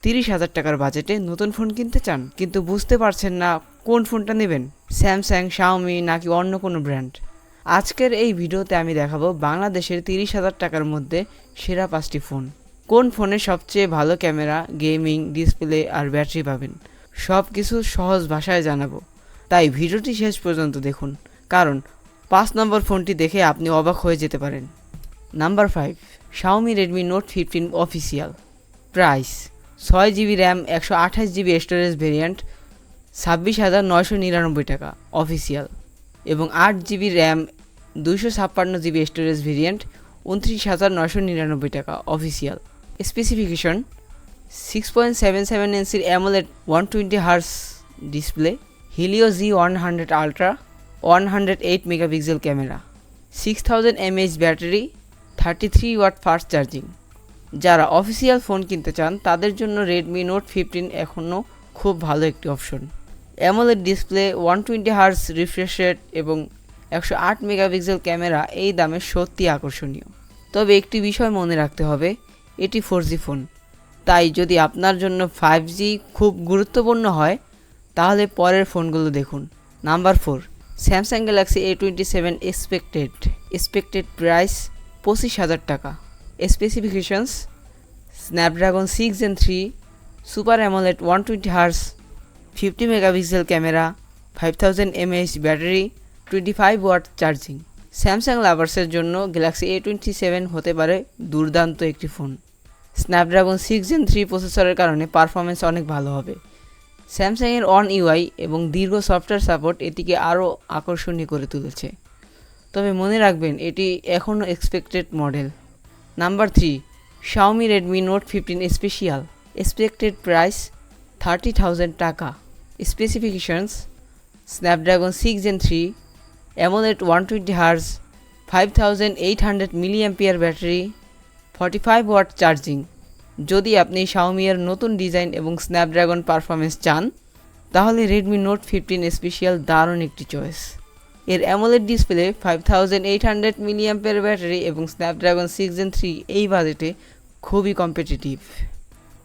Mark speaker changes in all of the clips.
Speaker 1: 30,000 টাকার বাজেটে নতুন ফোন কিনতে চান কিন্তু বুঝতে পারছেন না কোন ফোনটা নেবেন, স্যামসাং, শাওমি নাকি অন্য কোনো ব্র্যান্ড। আজকের এই ভিডিওতে আমি দেখাবো বাংলাদেশের 30,000 টাকার মধ্যে সেরা 5টি ফোন। কোন ফোনে সবচেয়ে ভালো ক্যামেরা, গেমিং, ডিসপ্লে আর ব্যাটারি পাবেন, সব কিছু সহজ ভাষায় জানাবো। তাই ভিডিওটি শেষ পর্যন্ত দেখুন, কারণ 5 নম্বর ফোনটি দেখে আপনি অবাক হয়ে যেতে পারেন। Number 5, Xiaomi Redmi Note 15 official. Price 6GB RAM, 128GB storage variant, 26,999 টাকা অফিসিয়াল, এবং 8GB RAM, 256GB storage variant, 29,999 টাকা অফিসিয়াল। স্পেসিফিকেশন: 6.77 ইঞ্চির AMOLED 120Hz display, Helio G100 Ultra, 108 megapixel camera, 6000 mAh battery, 33 watt fast charging. যারা official phone কিনতে চান তাদের জন্য Redmi Note 15 এখনও খুব ভালো একটি option. AMOLED display, 120Hz refresh rate এবং 108 মেগাপিক্সেল ক্যামেরা এই দামে সত্যি আকর্ষণীয়। তবে একটি বিষয় মনে রাখতে হবে, এটি 4G ফোন, তাই যদি আপনার জন্য 5G খুব গুরুত্বপূর্ণ হয় তাহলে পরের ফোনগুলো দেখুন। Number 4, Samsung Galaxy A27 expected price 25,000 টাকা। Specifications: Snapdragon 6 Gen 3 super AMOLED 120Hz, 50 megapixel camera, 5000 mAh battery, 25 watt charging. Samsung লাভার্সের জন্য গ্যালাক্সি A27 হতে পারে দুর্দান্ত একটি ফোন। স্ন্যাপড্রাগন 6 Gen 3 প্রসেসরের কারণে পারফরমেন্স অনেক ভালো হবে। স্যামসাংয়ের অন ইউআই এবং দীর্ঘ সফটওয়্যার সাপোর্ট এটিকে আরও আকর্ষণীয় করে তুলেছে। তবে মনে রাখবেন, এটি এখনও expected model. Number 3, Xiaomi Redmi Note 15 special. Expected price 30,000 টাকা। Specifications: Snapdragon 6 Gen 3 AMOLED 120Hz, 5800 mAh battery, 45 watt charging. যদি আপনি শাওমি এর নতুন ডিজাইন এবং স্ন্যাপড্রাগন পারফরমেন্স চান তাহলে রেডমি নোট 15 স্পেশাল দারুণ একটি চয়েস। এর অ্যামোলেড ডিসপ্লে, 5800 mAh ব্যাটারি এবং স্ন্যাপড্রাগন 6 Gen 3 এই বাজেটে খুবই কম্পিটিটিভ।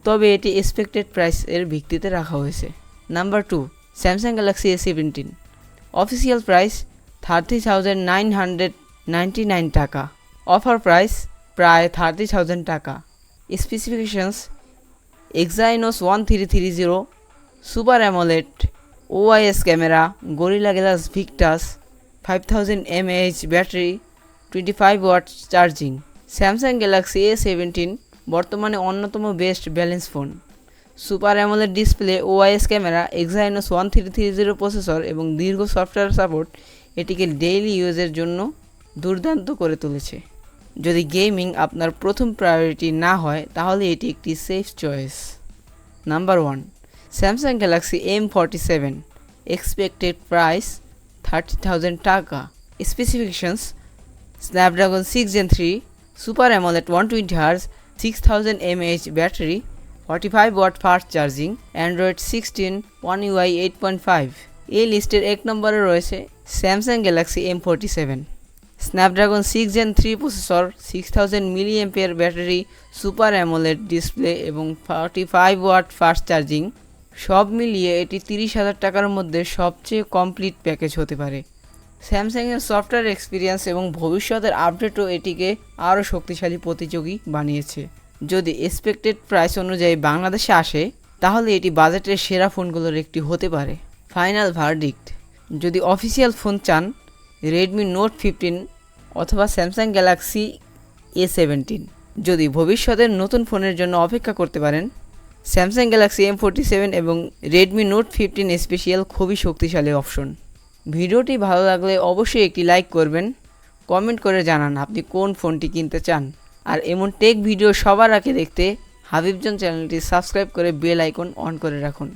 Speaker 1: তবে এটি এক্সপেক্টেড প্রাইস এর ভিত্তিতে রাখা হয়েছে। Number 2, Samsung Galaxy A17 official price 30,999 টাকা। অফার প্রাইস প্রায় 30,000 টাকা। Specifications: Exynos 1330 super AMOLED OIS camera, Gorilla glass Victus, 5000 mAh battery, 25 watt charging. Samsung Galaxy A17 বর্তমানে অন্যতম best balance phone. Super AMOLED display, OIS camera, Exynos 1330 processor এবং দীর্ঘ software support এটিকে daily ইউজের জন্য দুর্দান্ত করে তুলেছে। যদি গেমিং আপনার প্রথম প্রায়োরিটি না হয় তাহলে এটি একটি safe choice. Number 1, Samsung Galaxy M47 expected price 30,000 টাকা। Specifications: Snapdragon 6 Gen 3 super AMOLED 120Hz, 6000 mAh battery, 45 watt fast charging, Android 16, One UI 8.5। এই লিস্টের 1 নম্বরে রয়েছে Samsung Galaxy M47। Snapdragon 6 Gen 3 processor, 6000 mAh battery, super AMOLED display এবং 45 watt fast charging. সব মিলিয়ে এটি 30,000 টাকার মধ্যে সবচেয়ে কমপ্লিট প্যাকেজ হতে পারে। স্যামসাংয়ের সফটওয়্যার এক্সপিরিয়েন্স এবং ভবিষ্যতের আপডেটও এটিকে আরও শক্তিশালী প্রতিযোগী বানিয়েছে। যদি এক্সপেক্টেড প্রাইস অনুযায়ী বাংলাদেশে আসে তাহলে এটি বাজেটের সেরা ফোনগুলোর একটি হতে পারে। ফাইনাল ভার্ডিক্ট: যদি অফিসিয়াল ফোন চান রেডমি নোট 15 অথবা স্যামসাং গ্যালাক্সি A17। যদি ভবিষ্যতের নতুন ফোনের জন্য অপেক্ষা করতে পারেন, স্যামসাং গ্যালাক্সি M47 এবং রেডমি নোট 15 স্পেশাল খুবই শক্তিশালী অপশন। ভিডিওটি ভালো লাগলে অবশ্যই একটি লাইক করবেন, কমেন্ট করে জানান আপনি কোন ফোনটি কিনতে চান। আর এমন টেক ভিডিও সবার আগে দেখতে হাবিবজন চ্যানেলটি সাবস্ক্রাইব করে বেল আইকন অন করে রাখুন।